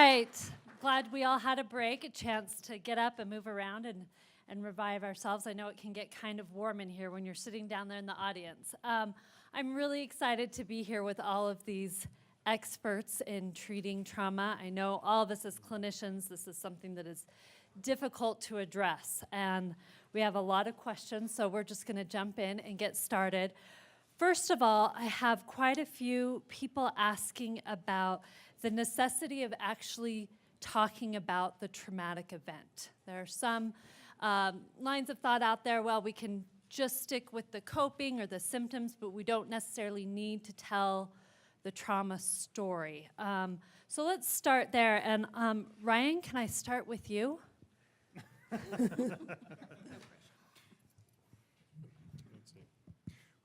right. Glad we all had a break, a chance to get up and move around and revive ourselves. I know it can get kind of warm in here when you're sitting down there in the audience. I'm really excited to be here with all of these experts in treating trauma. I know all of us as clinicians, this is something that is difficult to address. And we have a lot of questions, so we're just going to jump in and get started. First of all, I have quite a few people asking about the necessity of actually talking about the traumatic event. There are some lines of thought out there, well, we can just stick with the coping or the symptoms, but we don't necessarily need to tell the trauma story. So let's start there. And Ryan, can I start with you?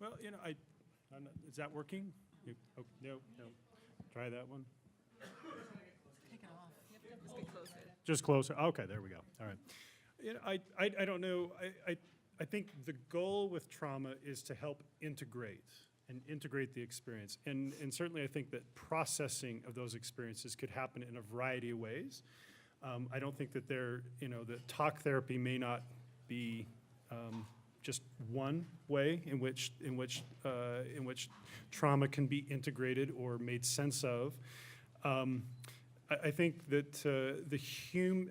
Well, you know, I'm not, is that working? Oh, no. Try that one. Take it off. You have to get closer. Just closer. Okay, there we go. All right. You know, I don't know. I think the goal with trauma is to help integrate the experience. And certainly I think that processing of those experiences could happen in a variety of ways. I don't think that that talk therapy may not be just one way in which trauma can be integrated or made sense of. I think that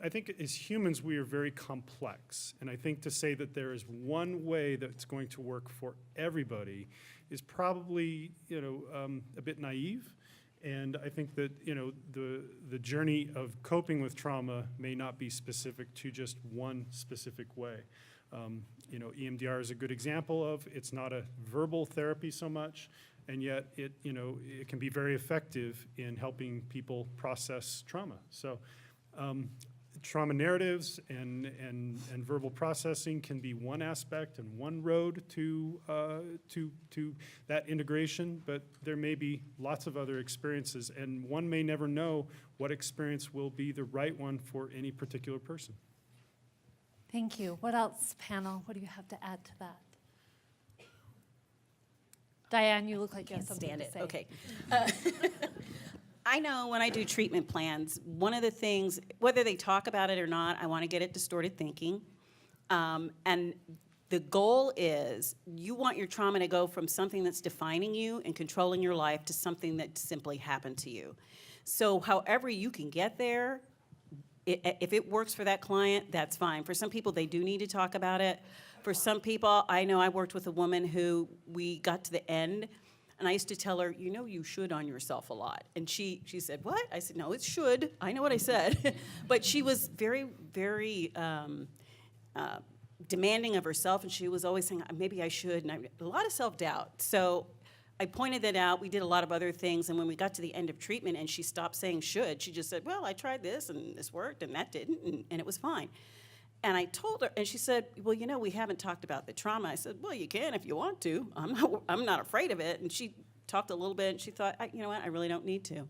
I think as humans we are very complex, and I think to say that there is one way that's going to work for everybody is probably a bit naive. And I think that the journey of coping with trauma may not be specific to just one specific way. EMDR is a good example of it's not a verbal therapy so much, and yet it can be very effective in helping people process trauma. So trauma narratives and verbal processing can be one aspect and one road to that integration, but there may be lots of other experiences, and one may never know what experience will be the right one for any particular person. Thank you. What else, panel? What do you have to add to that? Diane, you look like you have something to say. Okay. I know when I do treatment plans, one of the things, whether they talk about it or not, I want to get at distorted thinking. And the goal is you want your trauma to go from something that's defining you and controlling your life to something that simply happened to you. So however you can get there, if it works for that client, that's fine. For some people, they do need to talk about it. For some people, I know I worked with a woman who we got to the end, and I used to tell her, you should on yourself a lot. And she said, what? I said, no, it should. I know what I said. But she was very, very demanding of herself, and she was always saying, maybe I should, and a lot of self-doubt. So I pointed that out. We did a lot of other things, and when we got to the end of treatment and she stopped saying should, she just said, well, I tried this, and this worked, and that didn't, and it was fine. And I told her, and she said, well, we haven't talked about the trauma. I said, well, you can if you want to. I'm not afraid of it. And she talked a little bit, and she thought, you know what, I really don't need to.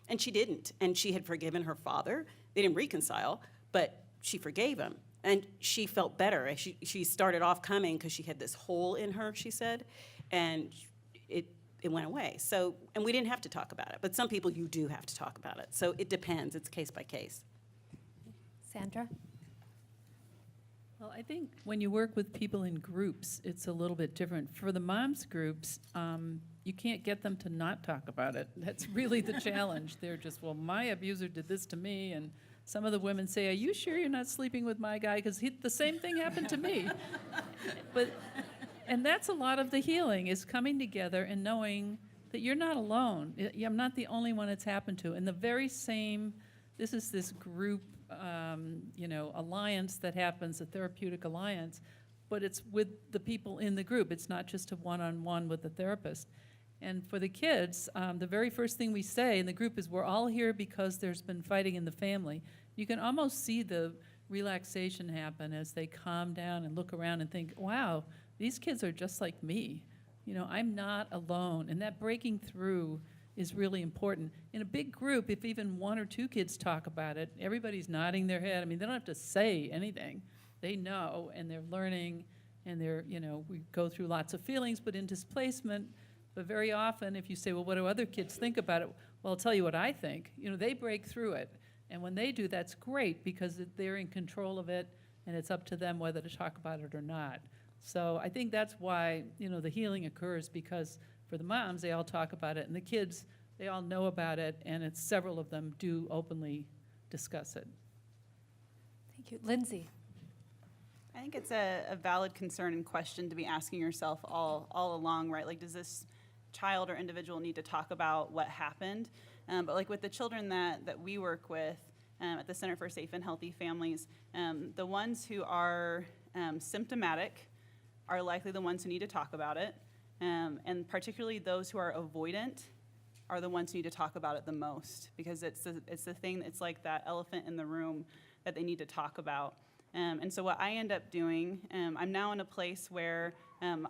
And she didn't. And she had forgiven her father. They didn't reconcile, but she forgave him. And she felt better. She started off coming because she had this hole in her, she said, and it went away. So, and we didn't have to talk about it. But some people, you do have to talk about it. So it depends. It's case by case. Sandra? Well, I think when you work with people in groups, it's a little bit different. For the moms groups, you can't get them to not talk about it. That's really the challenge. They're just, well, my abuser did this to me, and some of the women say, are you sure you're not sleeping with my guy? Because the same thing happened to me. And that's a lot of the healing, is coming together and knowing that you're not alone. I'm not the only one it's happened to. And the very same, this is this group alliance that happens, a therapeutic alliance, but it's with the people in the group. It's not just a one-on-one with the therapist. And for the kids, the very first thing we say in the group is we're all here because there's been fighting in the family. You can almost see the relaxation happen as they calm down and look around and think, wow, these kids are just like me. I'm not alone. And that breaking through is really important. In a big group, if even one or two kids talk about it, everybody's nodding their head. I mean, they don't have to say anything. They know, and they're learning, and we go through lots of feelings, but in displacement, but very often if you say, well, what do other kids think about it? Well, I'll tell you what I think. They break through it. And when they do, that's great, because they're in control of it, and it's up to them whether to talk about it or not. So I think that's why, the healing occurs, because for the moms, they all talk about it, and the kids, they all know about it, and several of them do openly discuss it. Thank you. Lindsay? I think it's a valid concern and question to be asking yourself all along, right? Like, does this child or individual need to talk about what happened? But like with the children that we work with at the Center for Safe and Healthy Families, the ones who are symptomatic are likely the ones who need to talk about it. And particularly those who are avoidant are the ones who need to talk about it the most, because it's the thing, it's like that elephant in the room that they need to talk about. And so what I end up doing, I'm now in a place where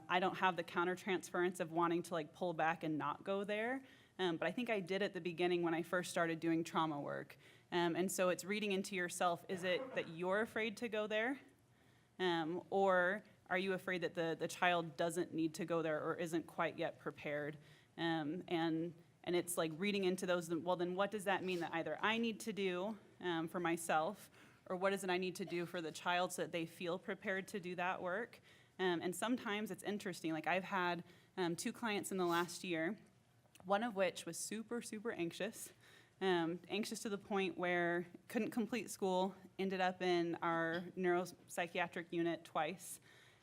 I don't have the countertransference of wanting to like pull back and not go there. But I think I did at the beginning when I first started doing trauma work. And so it's reading into yourself, is it that you're afraid to go there? Or are you afraid that the child doesn't need to go there or isn't quite yet prepared? And it's like reading into those, well, then what does that mean that either I need to do for myself, or what is it I need to do for the child so that they feel prepared to do that work? And sometimes it's interesting. Like, I've had 2 clients in the last year, one of which was super, super anxious. Anxious to the point where couldn't complete school, ended up in our neuropsychiatric unit twice,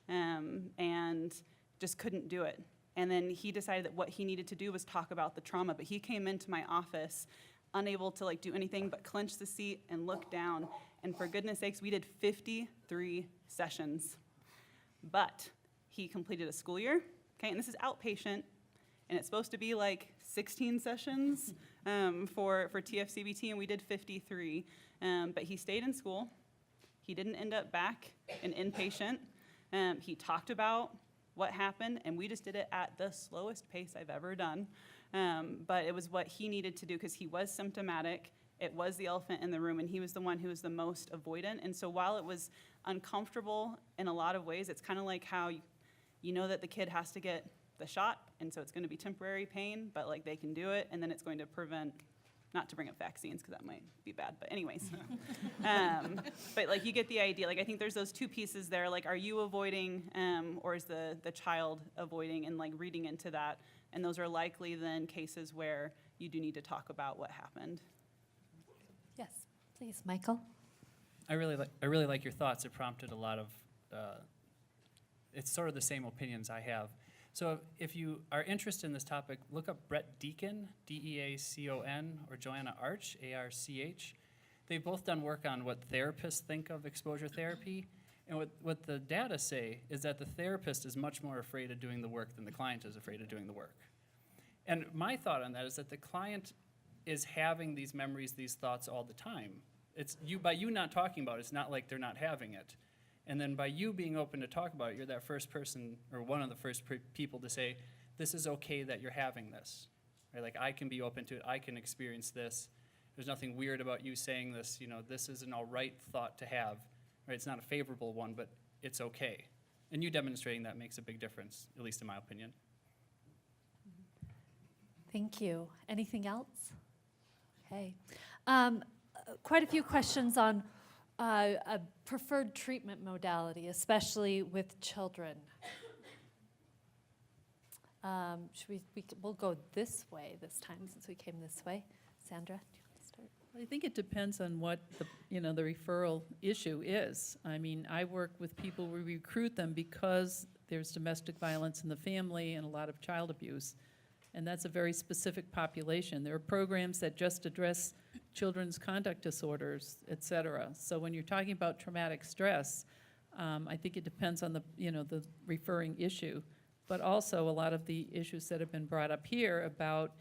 and just couldn't do it. And then he decided that what he needed to do was talk about the trauma, but he came into my office unable to like do anything but clench the seat and look down. And for goodness sakes, we did 53 sessions. But he completed a school year, okay, and this is outpatient, and it's supposed to be like 16 sessions for TFCBT, and we did 53. But he stayed in school. He didn't end up back in inpatient. He talked about what happened, and we just did it at the slowest pace I've ever done. But it was what he needed to do because he was symptomatic. It was the elephant in the room, and he was the one who was the most avoidant. And so while it was uncomfortable in a lot of ways, it's kind of like how you know that the kid has to get the shot, and so it's going to be temporary pain, but like they can do it, and then it's going to prevent, not to bring up vaccines because that might be bad, but anyways. But like you get the idea. Like I think there's those 2 pieces there. Like, are you avoiding, or is the child avoiding, and like reading into that? And those are likely then cases where you do need to talk about what happened. Yes, please, Michael. I really like your thoughts. It prompted a lot of, it's sort of the same opinions I have. So if you are interested in this topic, look up Brett Deacon, D-E-A-C-O-N, or Joanna Arch, A-R-C-H. They've both done work on what therapists think of exposure therapy. And what the data say is that the therapist is much more afraid of doing the work than the client is afraid of doing the work. And my thought on that is that the client is having these memories, these thoughts all the time. It's by you not talking about it, it's not like they're not having it. And then by you being open to talk about it, you're that first person, or one of the first people to say, this is okay that you're having this. Right? Like, I can be open to it, I can experience this. There's nothing weird about you saying this, this is an all right thought to have. Right? It's not a favorable one, but it's okay. And you demonstrating that makes a big difference, at least in my opinion. Thank you. Anything else? Okay. Quite a few questions on a preferred treatment modality, especially with children. We'll go this way this time since we came this way. Sandra, do you want to start? I think it depends on what the referral issue is. I mean, I work with people, we recruit them because there's domestic violence in the family and a lot of child abuse. And that's a very specific population. There are programs that just address children's conduct disorders, et cetera. So when you're talking about traumatic stress, I think it depends on the referring issue. But also a lot of the issues that have been brought up here about,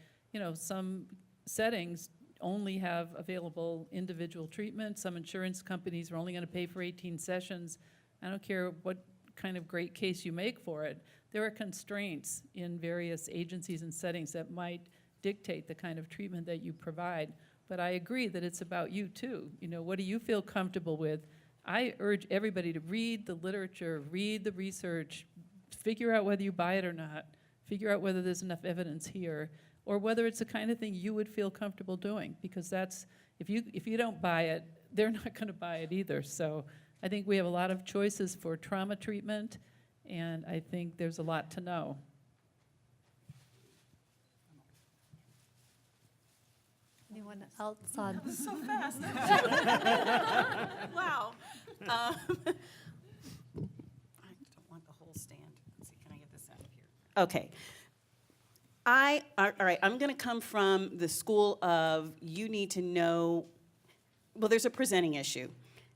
some settings only have available individual treatment. Some insurance companies are only going to pay for 18 sessions. I don't care what kind of great case you make for it. There are constraints in various agencies and settings that might dictate the kind of treatment that you provide. But I agree that it's about you too. What do you feel comfortable with? I urge everybody to read the literature, read the research, figure out whether you buy it or not, figure out whether there's enough evidence here, or whether it's the kind of thing you would feel comfortable doing, because that's If you don't buy it, they're not going to buy it either. So I think we have a lot of choices for trauma treatment, and I think there's a lot to know. Anyone else on? So fast. Wow. I don't want the whole stand. Let's see, can I get this out of here? Okay. All right, I'm going to come from the school of you need to know, well, there's a presenting issue.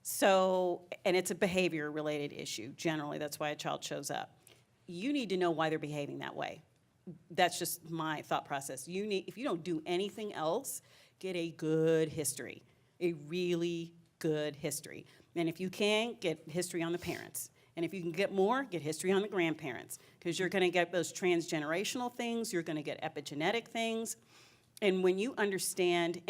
So, and it's a behavior-related issue, generally. That's why a child shows up. You need to know why they're behaving that way. That's just my thought process. If you don't do anything else, get a good history, a really good history. And if you can, get history on the parents. And if you can get more, get history on the grandparents, because you're going to get those transgenerational things, you're going to get epigenetic things. And when you understand,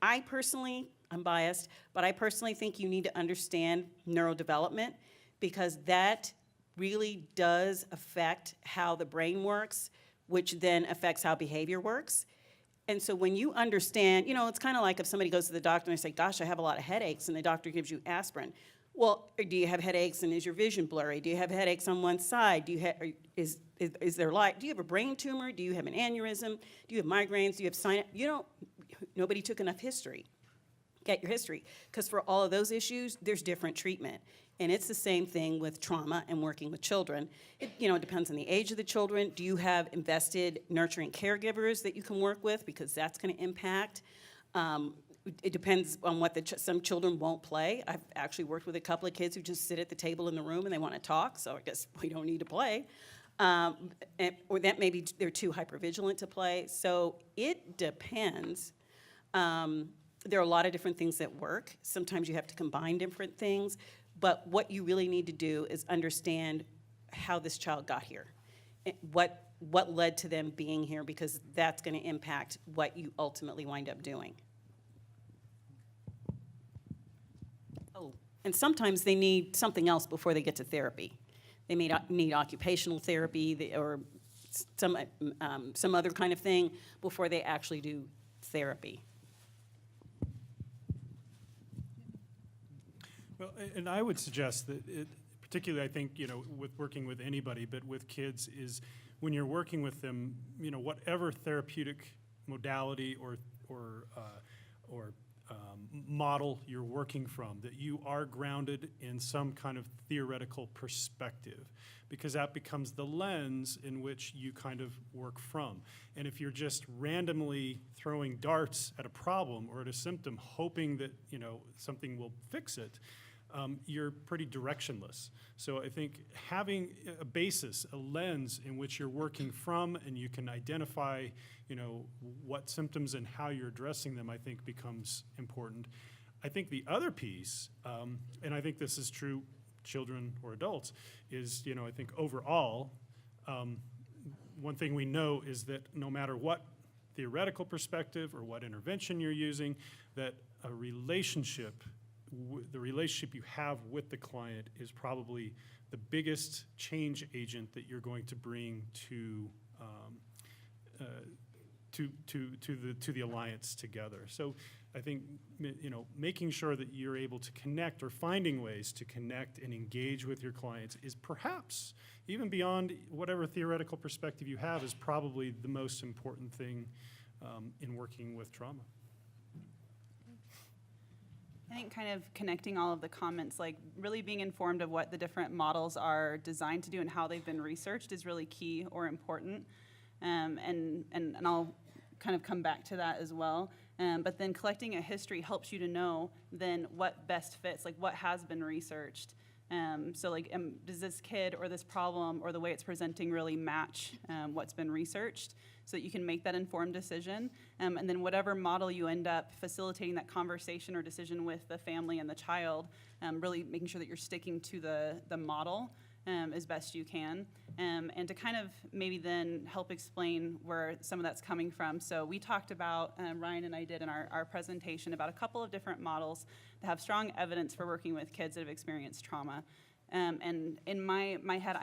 I personally, I'm biased, but I personally think you need to understand neurodevelopment, because that really does affect how the brain works, which then affects how behavior works. And so when you understand, it's kind of like if somebody goes to the doctor and they say, gosh, I have a lot of headaches, and the doctor gives you aspirin. Well, do you have headaches and is your vision blurry? Do you have headaches on one side? Is there light? Do you have a brain tumor? Do you have an aneurysm? Do you have migraines? Do you have sinus? Nobody took enough history. Get your history. Because for all of those issues, there's different treatment. And it's the same thing with trauma and working with children. It depends on the age of the children. Do you have invested nurturing caregivers that you can work with? Because that's going to impact. It depends on what some children won't play. I've actually worked with a couple of kids who just sit at the table in the room and they want to talk, so I guess we don't need to play. Or that maybe they're too hypervigilant to play. So it depends. There are a lot of different things that work. Sometimes you have to combine different things. But what you really need to do is understand how this child got here, what led to them being here, because that's going to impact what you ultimately wind up doing. Oh, and sometimes they need something else before they get to therapy. They may need occupational therapy or some other kind of thing before they actually do therapy. Well, and I would suggest that particularly I think, with working with anybody, but with kids, is when you're working with them, whatever therapeutic modality or model you're working from, that you are grounded in some kind of theoretical perspective, because that becomes the lens in which you kind of work from. And if you're just randomly throwing darts at a problem or at a symptom, hoping that, something will fix it, you're pretty directionless. So I think having a basis, a lens in which you're working from, and you can identify, what symptoms and how you're addressing them, I think becomes important. I think the other piece, and I think this is true children or adults, is, I think overall, one thing we know is that no matter what theoretical perspective or what intervention you're using, that a relationship, the relationship you have with the client is probably the biggest change agent that you're going to bring to the alliance together. So I think, making sure that you're able to connect or finding ways to connect and engage with your clients is perhaps, even beyond whatever theoretical perspective you have, is probably the most important thing in working with trauma. I think kind of connecting all of the comments, like really being informed of what the different models are designed to do and how they've been researched is really key or important. And I'll kind of come back to that as well. But then collecting a history helps you to know then what best fits, like what has been researched. So like, does this kid or this problem or the way it's presenting really match what's been researched, so that you can make that informed decision. And then whatever model you end up facilitating that conversation or decision with the family and the child, really making sure that you're sticking to the model as best you can. And to kind of maybe then help explain where some of that's coming from. So we talked about, Ryan and I did in our presentation, about a couple of different models that have strong evidence for working with kids that have experienced trauma. And in my head,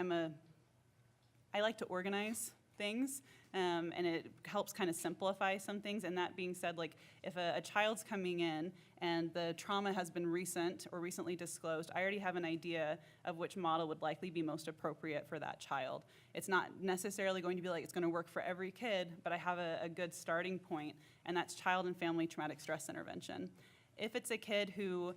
I like to organize things. and it helps kind of simplify some things. And that being said, like if a child's coming in and the trauma has been recent or recently disclosed, I already have an idea of which model would likely be most appropriate for that child. It's not necessarily going to be like it's going to work for every kid, but I have a good starting point, and that's child and family traumatic stress intervention. If it's a kid who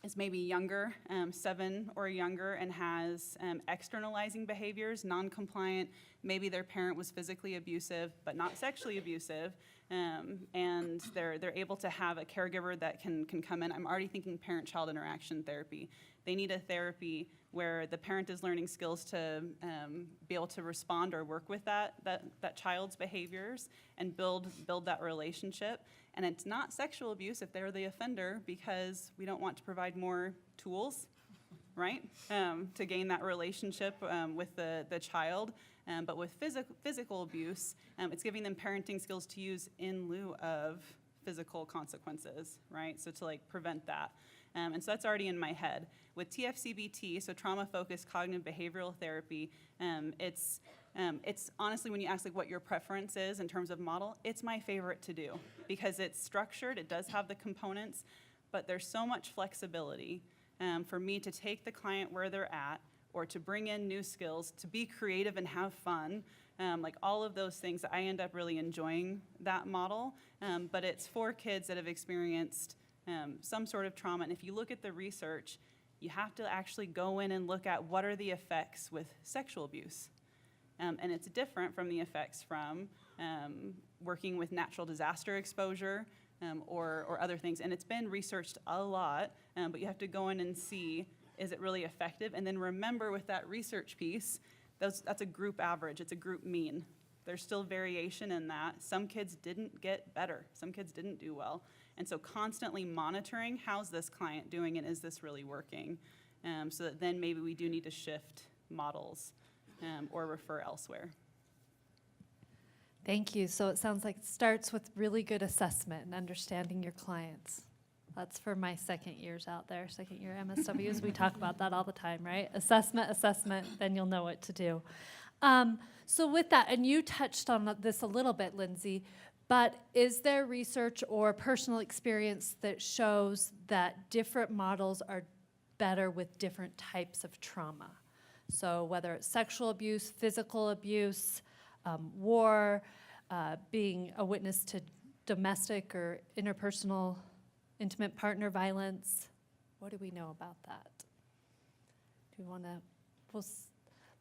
is maybe younger, 7 or younger, and has externalizing behaviors, non-compliant, maybe their parent was physically abusive but not sexually abusive, and they're able to have a caregiver that can come in. I'm already thinking parent-child interaction therapy. They need a therapy where the parent is learning skills to be able to respond or work with that child's behaviors and build that relationship. And it's not sexual abuse if they're the offender, because we don't want to provide more tools, right, to gain that relationship with the child. But with physical abuse, it's giving them parenting skills to use in lieu of physical consequences, right? So to like prevent that. And so that's already in my head. With TFCBT, so trauma-focused cognitive behavioral therapy, it's honestly, when you ask like what your preference is in terms of model, it's my favorite to do because it's structured, it does have the components, but there's so much flexibility for me to take the client where they're at or to bring in new skills, to be creative and have fun, like all of those things. I end up really enjoying that model, but it's for kids that have experienced some sort of trauma. And if you look at the research, you have to actually go in and look at what are the effects with sexual abuse. And it's different from the effects from working with natural disaster exposure or other things. And it's been researched a lot, but you have to go in and see, is it really effective? And then remember with that research piece, that's a group average, it's a group mean. There's still variation in that. Some kids didn't get better, some kids didn't do well. And so constantly monitoring, how's this client doing and is this really working? So that then maybe we do need to shift models or refer elsewhere. Thank you. So it sounds like it starts with really good assessment and understanding your clients. That's for my second years out there, second year MSWs. We talk about that all the time, right? Assessment, then you'll know what to do. So with that, and you touched on this a little bit, Lindsay, but is there research or personal experience that shows that different models are better with different types of trauma? So whether it's sexual abuse, physical abuse, war, being a witness to domestic or interpersonal, intimate partner violence, what do we know about that? Do we want to,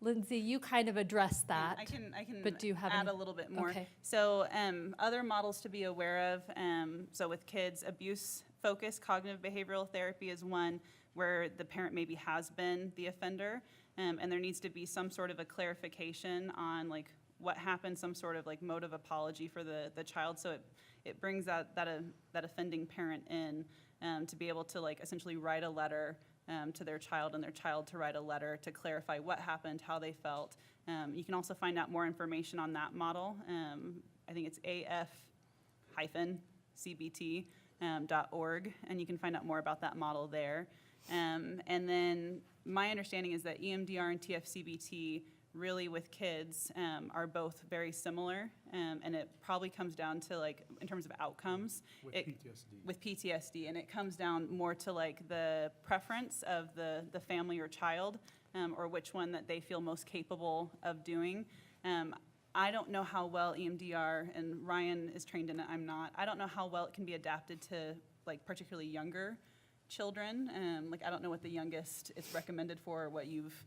Lindsay, you kind of addressed that. I can but do you have add any? a little bit more. Okay. So other models to be aware of, so with kids, abuse-focused cognitive behavioral therapy is one where the parent maybe has been the offender, and there needs to be some sort of a clarification on like what happened, some sort of like mode of apology for the child. So it brings that offending parent in to be able to like essentially write a letter to their child, and their child to write a letter to clarify what happened, how they felt. You can also find out more information on that model. I think it's af-cbt.org, and you can find out more about that model there. And then my understanding is that EMDR and TFCBT really with kids are both very similar, and it probably comes down to like in terms of outcomes with PTSD, and it comes down more to like the preference of the family or child, or which one that they feel most capable of doing. I don't know how well EMDR, and Ryan is trained in it, I'm not. I don't know how well it can be adapted to like particularly younger children. Like I don't know what the youngest it's recommended for, or what you've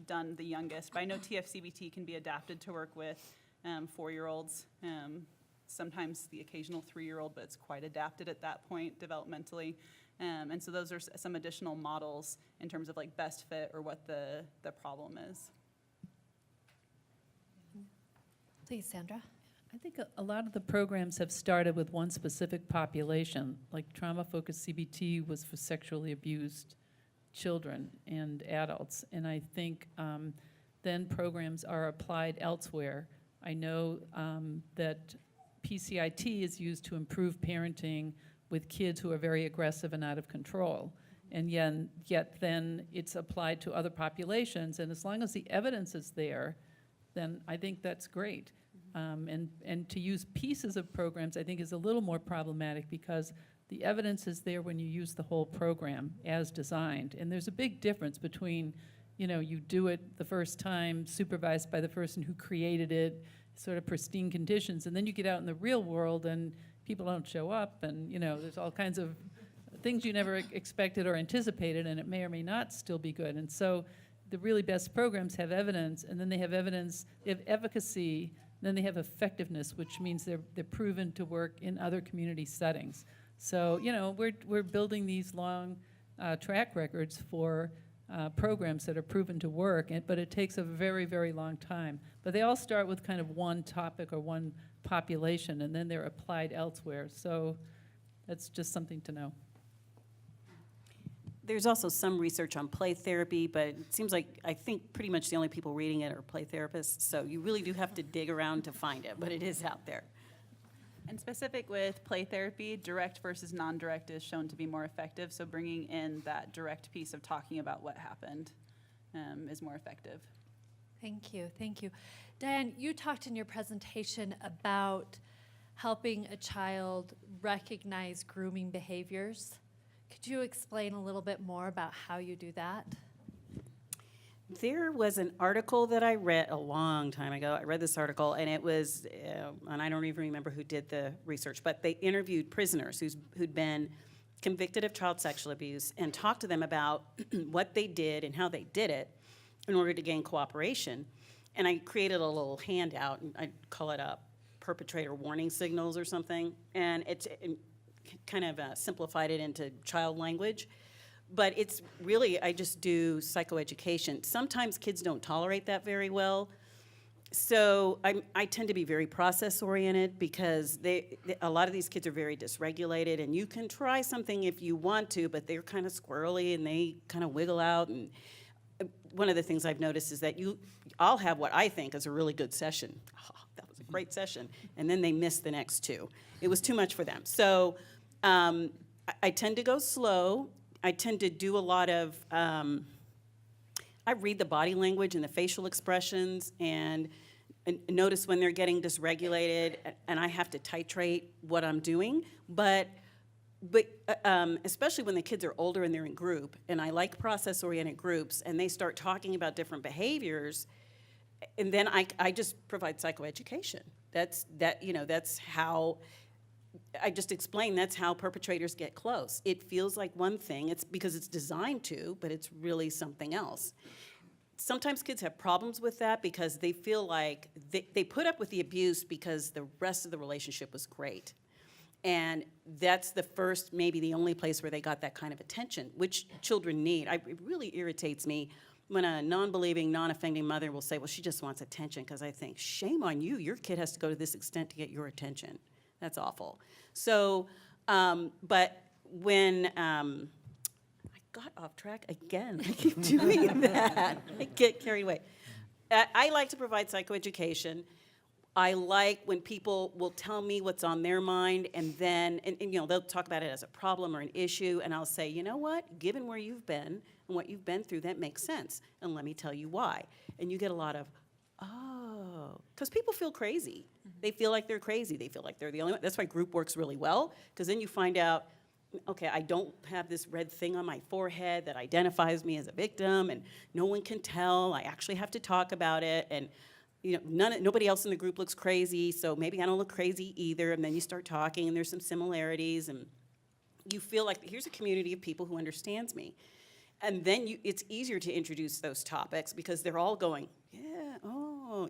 done the youngest, but I know TFCBT can be adapted to work with 4-year-olds, sometimes the occasional 3-year-old, but it's quite adapted at that point developmentally. And so those are some additional models in terms of like best fit or what the problem is. Please, Sandra. I think a lot of the programs have started with one specific population, like trauma-focused CBT was for sexually abused children and adults, and I think then programs are applied elsewhere. I know that PCIT is used to improve parenting with kids who are very aggressive and out of control, and yet then it's applied to other populations, and as long as the evidence is there, then I think that's great. And to use pieces of programs, I think, is a little more problematic because the evidence is there when you use the whole program as designed. And there's a big difference between, you do it the first time, supervised by the person who created it, sort of pristine conditions, and then you get out in the real world and people don't show up, and, there's all kinds of things you never expected or anticipated, and it may or may not still be good. And so the really best programs have evidence, and then they have evidence, they have efficacy, then they have effectiveness, which means they're proven to work in other community settings. So, we're building these long track records for programs that are proven to work, but it takes a very, very long time. But they all start with kind of one topic or one population, and then they're applied elsewhere. So that's just something to know. There's also some research on play therapy, but it seems like, I think pretty much the only people reading it are play therapists, so you really do have to dig around to find it, but it is out there. And specific with play therapy, direct versus non-direct is shown to be more effective, so bringing in that direct piece of talking about what happened is more effective. Thank you, thank you. Diane, you talked in your presentation about helping a child recognize grooming behaviors. Could you explain a little bit more about how you do that? There was an article that I read a long time ago. I read this article, and it was, and I don't even remember who did the research, but they interviewed prisoners who'd been convicted of child sexual abuse and talked to them about what they did and how they did it in order to gain cooperation. And I created a little handout, and I call it a perpetrator warning signals or something, and it kind of simplified it into child language. But it's really, I just do psychoeducation. Sometimes kids don't tolerate that very well. So I tend to be very process-oriented because a lot of these kids are very dysregulated, and you can try something if you want to, but they're kind of squirrely and they kind of wiggle out. And one of the things I've noticed is that I'll have what I think is a really good session. Oh, that was a great session. And then they miss the next two. It was too much for them. So I tend to go slow. I tend to do a lot of, I read the body language and the facial expressions and notice when they're getting dysregulated, and I have to titrate what I'm doing. But especially when the kids are older and they're in group, and I like process-oriented groups, and they start talking about different behaviors, and then I just provide psychoeducation. That's how, I just explained, that's how perpetrators get close. It feels like one thing, it's because it's designed to, but it's really something else. Sometimes kids have problems with that because they feel like they put up with the abuse because the rest of the relationship was great. And that's the first, maybe the only place where they got that kind of attention, which children need. It really irritates me when a non-believing, non-offending mother will say, well, she just wants attention, because I think, shame on you, your kid has to go to this extent to get your attention. That's awful. So, but when, I got off track again. I keep doing that. I get carried away. I like to provide psychoeducation. I like when people will tell me what's on their mind, and then, they'll talk about it as a problem or an issue, and I'll say, you know what, given where you've been and what you've been through, that makes sense, and let me tell you why. And you get a lot of, oh, because people feel crazy. They feel like they're crazy. They feel like they're the only one. That's why group works really well, because then you find out, okay, I don't have this red thing on my forehead that identifies me as a victim, and no one can tell. I actually have to talk about it, and nobody else in the group looks crazy, so maybe I don't look crazy either. And then you start talking, and there's some similarities, and you feel like here's a community of people who understands me. And then it's easier to introduce those topics because they're all going, yeah, oh,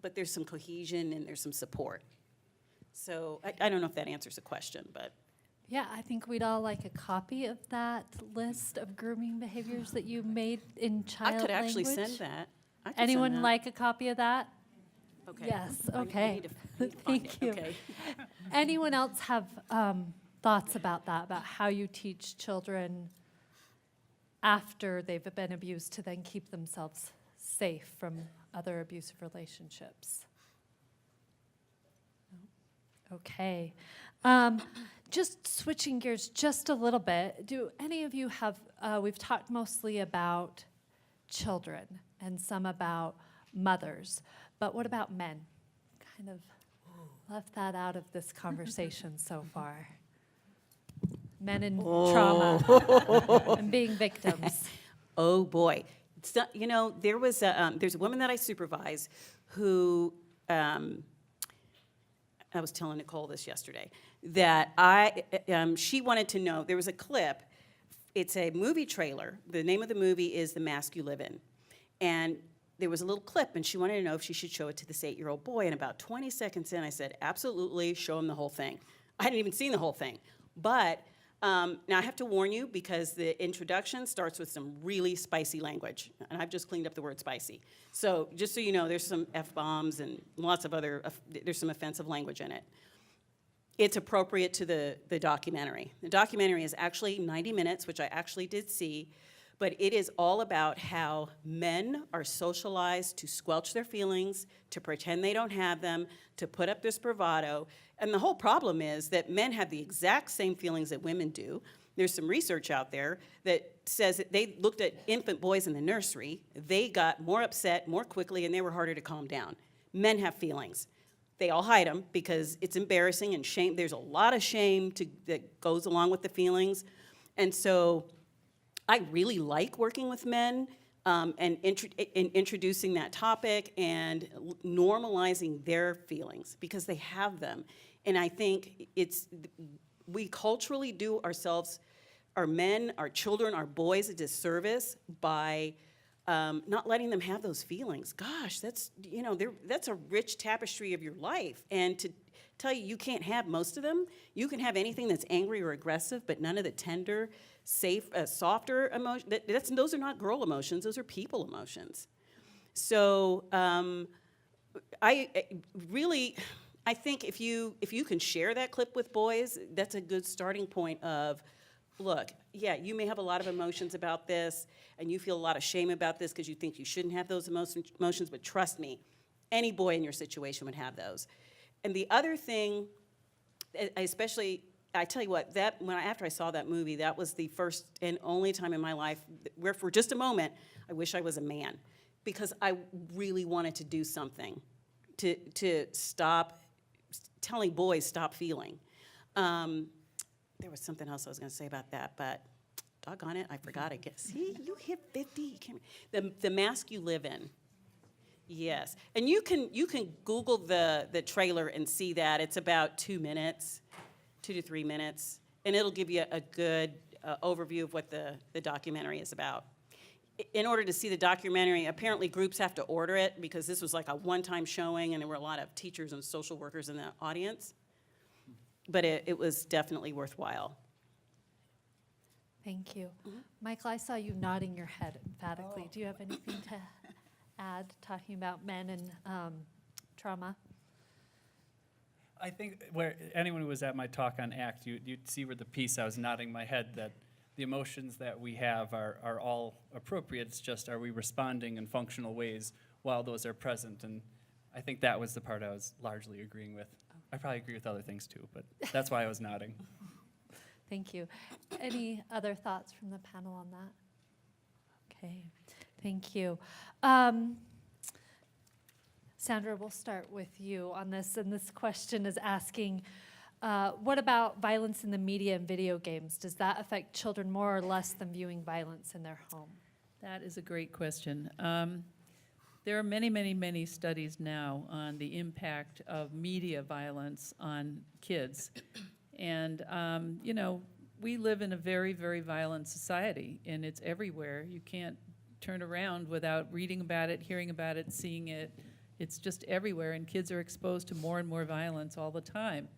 but there's some cohesion and there's some support. So I don't know if that answers the question, but. Yeah, I think we'd all like a copy of that list of grooming behaviors that you made in child I could actually language. send that. I could Anyone send that. like a copy of that? Okay. Yes, I okay. need to find Thank it. you. Okay. Anyone else have thoughts about that, about how you teach children after they've been abused to then keep themselves safe from other abusive relationships? No? Okay. Just switching gears just a little bit, do any of you have, we've talked mostly about children and some about mothers. But what about men? Kind of left that out of this conversation so far. Men in trauma and being victims. Oh, boy. So, you know, there's a woman that I supervise who, I was telling Nicole this yesterday, that she wanted to know, there was a clip, it's a movie trailer. The name of the movie is The Mask You Live In. And there was a little clip, and she wanted to know if she should show it to this 8-year-old boy. And about 20 seconds in, I said, absolutely, show him the whole thing. I hadn't even seen the whole thing. But now I have to warn you, because the introduction starts with some really spicy language. And I've just cleaned up the word spicy. So just so you know, there's some F-bombs and lots of other, there's some offensive language in it. It's appropriate to the documentary. The documentary is actually 90 minutes, which I actually did see, but it is all about how men are socialized to squelch their feelings, to pretend they don't have them, to put up this bravado. And the whole problem is that men have the exact same feelings that women do. There's some research out there that says that they looked at infant boys in the nursery, they got more upset more quickly, and they were harder to calm down. Men have feelings. They all hide them because it's embarrassing and shame. There's a lot of shame that goes along with the feelings. And so I really like working with men and introducing that topic and normalizing their feelings because they have them. And I think we culturally do ourselves, our men, our children, our boys a disservice by not letting them have those feelings. Gosh, that's a rich tapestry of your life. And to tell you you can't have most of them, you can have anything that's angry or aggressive, but none of the tender, safe, softer emotion. Those are not girl emotions; those are people emotions. So I think if you can share that clip with boys, that's a good starting point of, look, yeah, you may have a lot of emotions about this, and you feel a lot of shame about this because you think you shouldn't have those emotions, but trust me, any boy in your situation would have those. And the other thing, I tell you what, after I saw that movie, that was the first and only time in my life where for just a moment, I wish I was a man, because I really wanted to do something to stop telling boys stop feeling. There was something else I was going to say about that, but doggone it, I forgot it. See, you hit 50. You can't, the Mask You Live In. Yes, and you can Google the trailer and see that. It's about 2 minutes, 2 to 3 minutes, and it'll give you a good overview of what the documentary is about. In order to see the documentary, apparently groups have to order it because this was like a one-time showing, and there were a lot of teachers and social workers in the audience. But it was definitely worthwhile. Thank you. Michael, I saw you nodding your head emphatically. Do you have anything to add, talking about men and trauma? I think where anyone who was at my talk on ACT, you'd see where the piece I was nodding my head that the emotions that we have are all appropriate. It's just, are we responding in functional ways while those are present? And I think that was the part I was largely agreeing with. I probably agree with other things too, but that's why I was nodding. Thank you. Any other thoughts from the panel on that? Okay, thank you. Sandra, we'll start with you on this, and this question is asking, what about violence in the media and video games? Does that affect children more or less than viewing violence in their home? That is a great question. There are many, many, many studies now on the impact of media violence on kids. And, we live in a very, very violent society, and it's everywhere. You can't turn around without reading about it, hearing about it, seeing it. It's just everywhere, and kids are exposed to more and more violence all the time.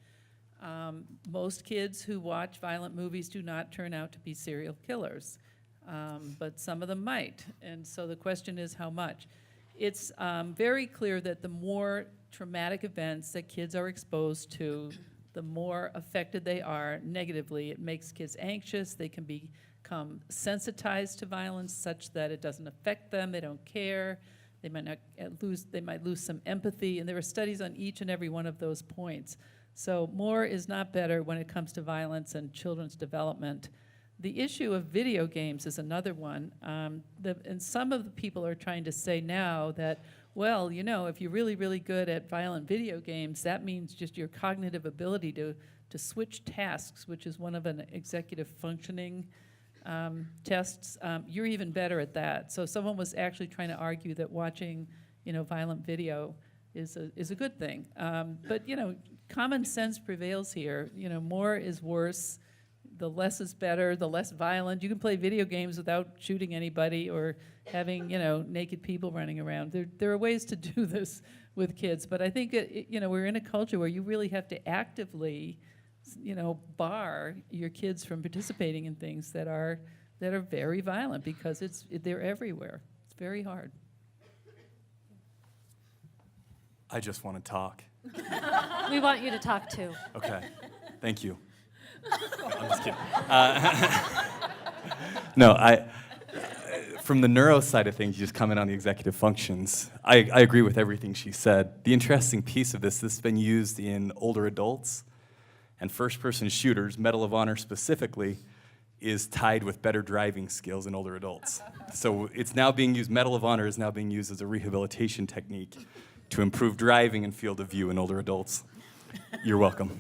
Most kids who watch violent movies do not turn out to be serial killers, but some of them might. And so the question is how much. It's very clear that the more traumatic events that kids are exposed to, the more affected they are negatively. It makes kids anxious. They can become sensitized to violence such that it doesn't affect them. They don't care. They might lose some empathy. And there are studies on each and every one of those points. So more is not better when it comes to violence and children's development. The issue of video games is another one. And some of the people are trying to say now that, Well, you know, if you're really, really good at violent video games, that means just your cognitive ability to switch tasks, which is one of an executive functioning tests. You're even better at that. So someone was actually trying to argue that watching, you know, violent video is a good thing. But, you know, common sense prevails here. You know, more is worse. The less is better, the less violent. You can play video games without shooting anybody or having, you know, naked people running around. There are ways to do this with kids, but I think, you know, we're in a culture where you really have to actively, you know, bar your kids from participating in things that are very violent because they're everywhere. It's very hard. I just want to talk. We want you to talk too. Okay, thank you. I'm just kidding. No, from the neuro side of things, you just comment on the executive functions. I agree with everything she said. The interesting piece of this has been used in older adults and first-person shooters. Medal of Honor specifically is tied with better driving skills in older adults. So it's now being used, Medal of Honor is now being used as a rehabilitation technique to improve driving and field of view in older adults. You're welcome.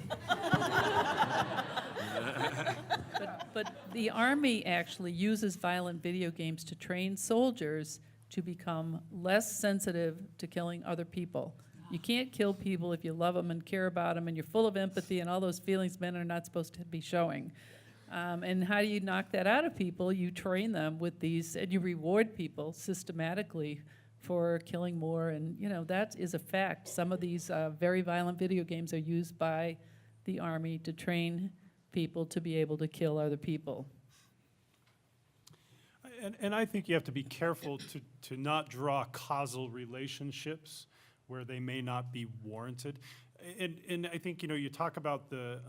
But the Army actually uses violent video games to train soldiers to become less sensitive to killing other people. You can't kill people if you love them and care about them and you're full of empathy and all those feelings men are not supposed to be showing. And how do you knock that out of people? You train them with these, and you reward people systematically for killing more, and you know, that is a fact. Some of these very violent video games are used by the Army to train people to be able to kill other people. And I think you have to be careful to not draw causal relationships where they may not be warranted. And I think, you know, you talk about the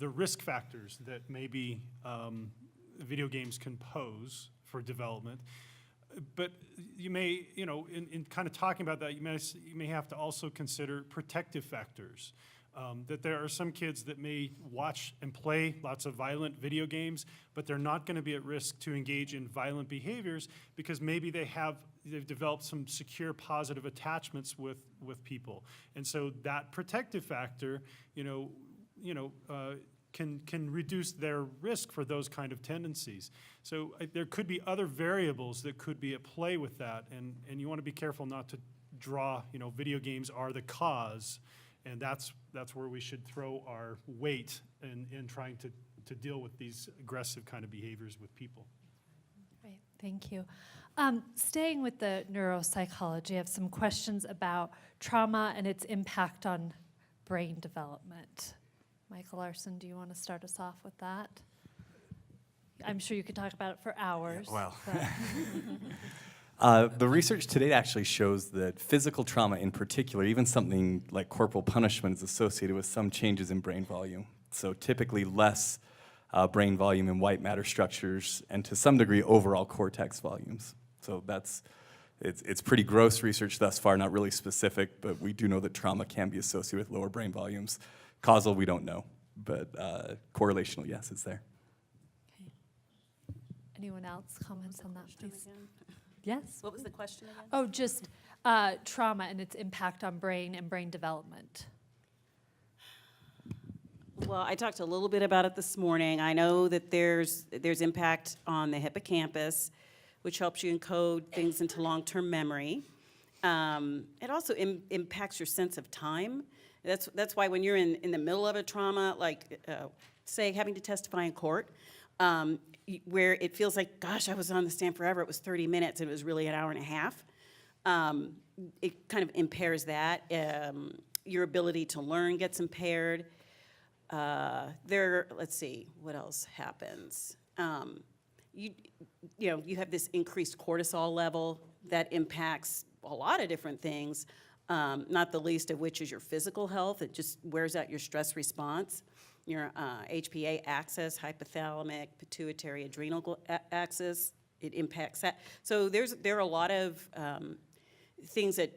risk factors that maybe video games can pose for development. But you may, you know, in kind of talking about that, you may have to also consider protective factors. That there are some kids that may watch and play lots of violent video games, but they're not going to be at risk to engage in violent behaviors because maybe they've developed some secure positive attachments with people. And so that protective factor, can reduce their risk for those kind of tendencies. So there could be other variables that could be at play with that, and you want to be careful not to draw, video games are the cause, and that's where we should throw our weight in trying to deal with these aggressive kind of behaviors with people. Great, thank you. Staying with the neuropsychology, I have some questions about trauma and its impact on brain development. Michael Larson, do you want to start us off with that? I'm sure you could talk about it for hours. Yeah, well, the research to date actually shows that physical trauma in particular, even something like corporal punishment, is associated with some changes in brain volume. So typically less brain volume in white matter structures and to some degree overall cortex volumes. So it's pretty gross research thus far, not really specific, but we do know that trauma can be associated with lower brain volumes. Causal, we don't know, but correlational, yes, it's there. Okay. Anyone else comments on that, please? Again? Yes? What was the question again? Oh, just trauma and its impact on brain and brain development. Well, I talked a little bit about it this morning. I know that there's impact on the hippocampus, which helps you encode things into long-term memory. It also impacts your sense of time. That's why when you're in the middle of a trauma, like say having to testify in court, where it feels like, gosh, I was on the stand forever, it was 30 minutes, and it was really an hour and a half. It kind of impairs that. Your ability to learn gets impaired. Let's see, what else happens? You have this increased cortisol level that impacts a lot of different things, not the least of which is your physical health. It just wears out your stress response. Your HPA axis, hypothalamic, pituitary, adrenal axis, it impacts that. So there are a lot of things that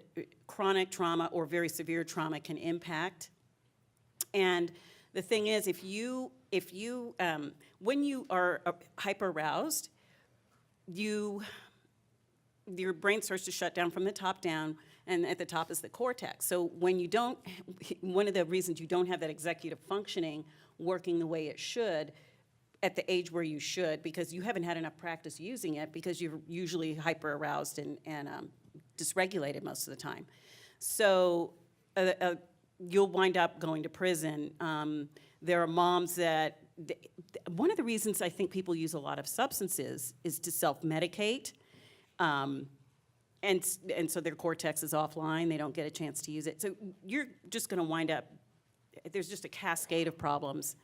chronic trauma or very severe trauma can impact. And the thing is, if you when you are hyper-aroused, your brain starts to shut down from the top down, and at the top is the cortex. So when you don't, one of the reasons you don't have that executive functioning working the way it should at the age where you should, because you haven't had enough practice using it, because you're usually hyper-aroused and dysregulated most of the time. So you'll wind up going to prison. There are moms that, one of the reasons I think people use a lot of substances is to self-medicate. And so their cortex is offline, they don't get a chance to use it. So you're just gonna wind up, there's just a cascade of problems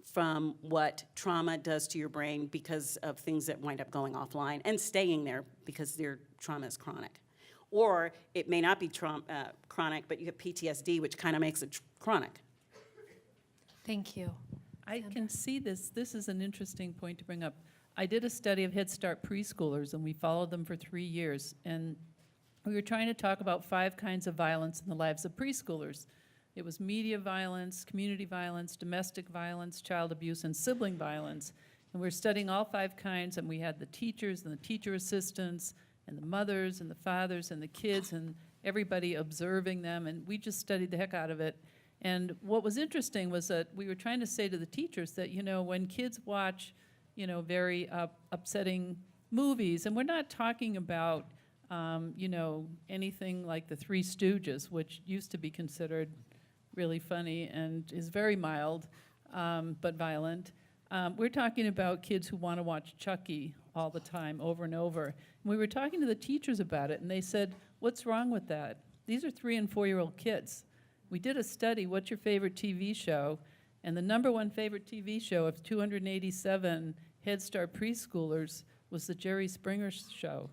from what trauma does to your brain because of things that wind up going offline and staying there because their trauma is chronic. Or it may not be chronic, but you have PTSD, which kind of makes it chronic. Thank you. I can see this. This is an interesting point to bring up. I did a study of Head Start preschoolers, and we followed them for 3 years. And we were trying to talk about 5 kinds of violence in the lives of preschoolers. It was media violence, community violence, domestic violence, child abuse, and sibling violence. And we were studying all 5 kinds, and we had the teachers and the teacher assistants and the mothers and the fathers and the kids and everybody observing them, and we just studied the heck out of it. And what was interesting was that we were trying to say to the teachers that, you know, when kids watch, you know, very upsetting movies, and we're not talking about, you know, anything like the Three Stooges, which used to be considered really funny and is very mild, but violent. We're talking about kids who want to watch Chucky all the time, over and over. And we were talking to the teachers about it, and they said, what's wrong with that? These are 3- and 4-year-old kids. We did a study, what's your favorite TV show? And the #1 favorite TV show of 287 Head Start preschoolers was the Jerry Springer Show.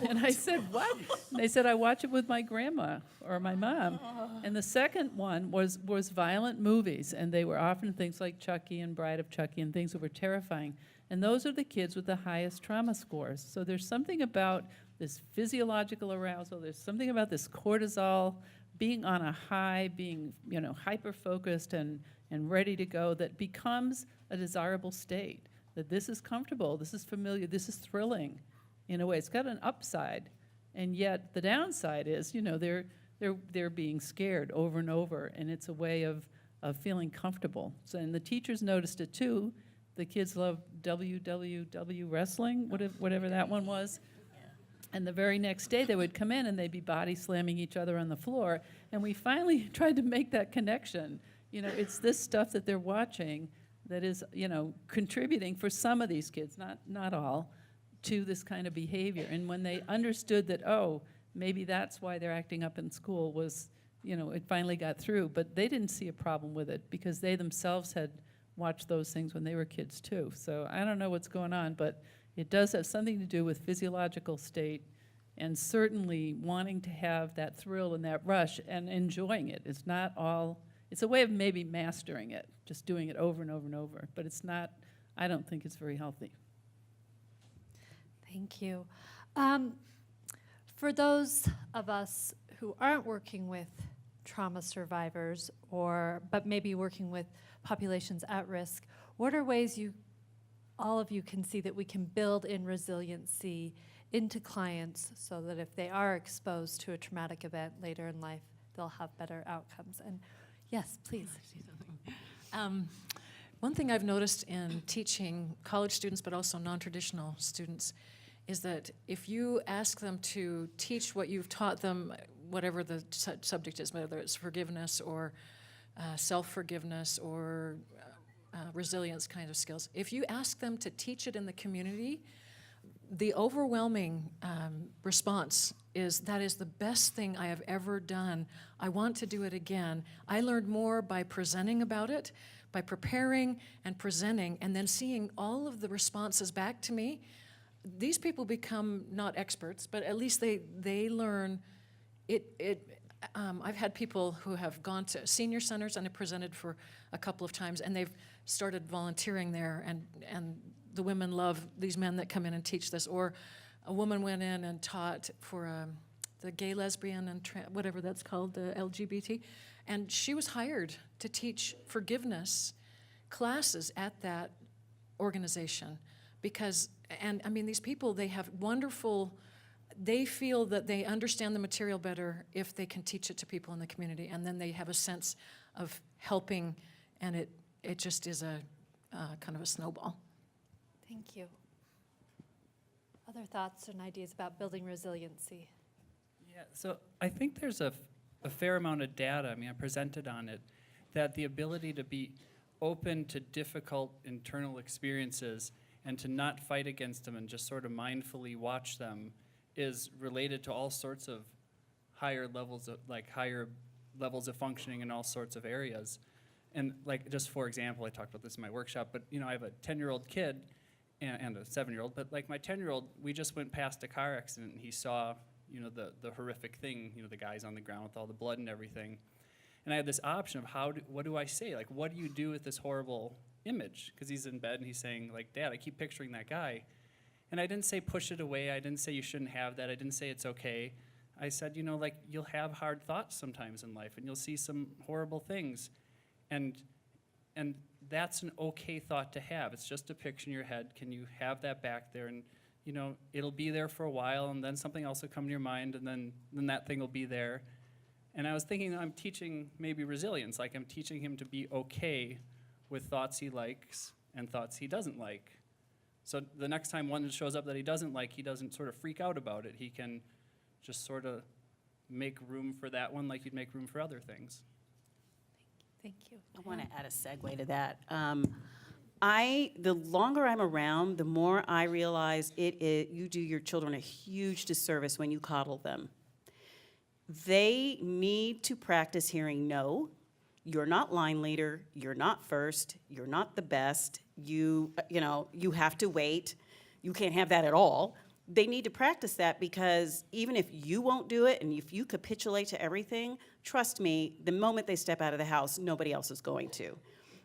And I said, what? And they said, I watch it with my grandma or my mom. And the second one was violent movies, and they were often things like Chucky and Bride of Chucky and things that were terrifying. And those are the kids with the highest trauma scores. So there's something about this physiological arousal, there's something about this cortisol, being on a high, being, you know, hyper-focused and ready to go, that becomes a desirable state. That this is comfortable, this is familiar, this is thrilling. In a way, it's got an upside, and yet the downside is, you know, they're being scared over and over, and it's a way of feeling comfortable. So, and the teachers noticed it too. The kids love WWW wrestling, whatever that one was. And the very next day, they would come in and they'd be body slamming each other on the floor. And we finally tried to make that connection. You know, it's this stuff that they're watching that is, you know, contributing for some of these kids, not all, to this kind of behavior. And when they understood that, oh, maybe that's why they're acting up in school, was, you know, it finally got through. But they didn't see a problem with it because they themselves had watched those things when they were kids too. So I don't know what's going on, but it does have something to do with physiological state and certainly wanting to have that thrill and that rush and enjoying it. It's not all, it's a way of maybe mastering it, just doing it over and over and over. But it's not, I don't think it's very healthy. Thank you. For those of us who aren't working with trauma survivors but maybe working with populations at risk, what are ways all of you can see that we can build in resiliency into clients so that if they are exposed to a traumatic event later in life, they'll have better outcomes? And yes, please. One thing I've noticed in teaching college students, but also non-traditional students, is that if you ask them to teach what you've taught them, whatever the subject is, whether it's forgiveness or self-forgiveness or resilience kind of skills, if you ask them to teach it in the community, the overwhelming response is, that is the best thing I have ever done. I want to do it again. I learned more by presenting about it, by preparing and presenting, and then seeing all of the responses back to me. These people become not experts, but at least they learn it. I've had people who have gone to senior centers and have presented for a couple of times, and they've started volunteering there, and the women love these men that come in and teach this. Or a woman went in and taught for the gay, lesbian, and whatever that's called, the LGBT, and she was hired to teach forgiveness classes at that organization because, and I mean, these people, they have wonderful, they feel that they understand the material better if they can teach it to people in the community, and then they have a sense of helping, and it just is a kind of a snowball. Thank you. Other thoughts and ideas about building resiliency? Yeah, so I think there's a fair amount of data, I mean, I presented on it, that the ability to be open to difficult internal experiences and to not fight against them and just sort of mindfully watch them is related to all sorts of higher levels of functioning in all sorts of areas. And like, just for example, I talked about this in my workshop, but I have a 10-year-old kid and a 7-year-old, but like my 10-year-old, we just went past a car accident and he saw, the horrific thing, the guys on the ground with all the blood and everything. And I had this option of what do I say? Like, what do you do with this horrible image? Because he's in bed and he's saying, like, Dad, I keep picturing that guy. And I didn't say push it away. I didn't say you shouldn't have that. I didn't say it's okay. I said, you'll have hard thoughts sometimes in life and you'll see some horrible things. And that's an okay thought to have. It's just a picture in your head. Can you have that back there? And, it'll be there for a while and then something else will come to your mind and then that thing will be there. And I was thinking I'm teaching maybe resilience, like I'm teaching him to be okay with thoughts he likes and thoughts he doesn't like. So the next time one shows up that he doesn't like, he doesn't sort of freak out about it. He can just sort of make room for that one like you'd make room for other things. Thank you. I want to add a segue to that. The longer I'm around, the more I realize you do your children a huge disservice when you coddle them. They need to practice hearing no. You're not line leader. You're not first. You're not the best. You have to wait. You can't have that at all. They need to practice that because even if you won't do it and if you capitulate to everything, trust me, the moment they step out of the house, nobody else is going to.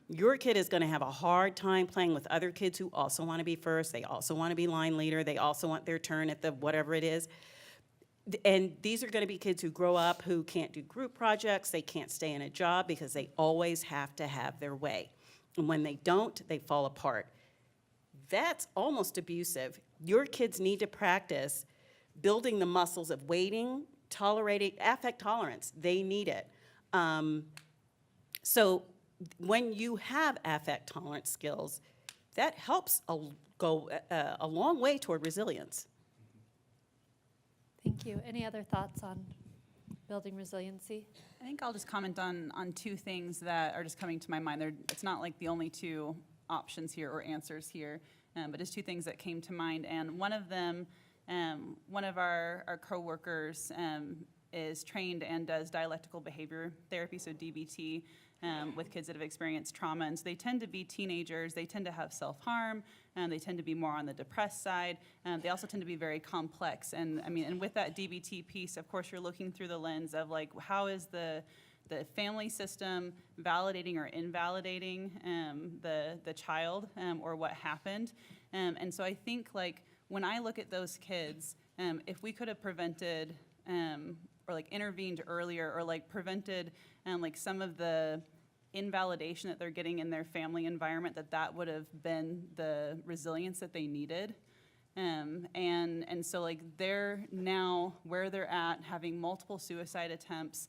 Your kid is going to have a hard time playing with other kids who also want to be first. They also want to be line leader. They also want their turn at the whatever it is. And these are going to be kids who grow up who can't do group projects. They can't stay in a job because they always have to have their way. And when they don't, they fall apart. That's almost abusive. Your kids need to practice building the muscles of waiting, tolerating, affect tolerance. They need it. So when you have affect tolerance skills, that helps go a long way toward resilience. Thank you. Any other thoughts on building resiliency? I think I'll just comment on two things that are just coming to my mind. It's not like the only two options here or answers here, but just two things that came to mind. And one of them, one of our co-workers is trained and does dialectical behavior therapy, so DBT, with kids that have experienced trauma. And so they tend to be teenagers. They tend to have self-harm. They tend to be more on the depressed side. They also tend to be very complex. And with that DBT piece, of course, you're looking through the lens of like, how is the family system validating or invalidating the child or what happened. And so I think like when I look at those kids, if we could have prevented or like intervened earlier or like prevented like some of the invalidation that they're getting in their family environment, that would have been the resilience that they needed. And so like they're now where they're at, having multiple suicide attempts,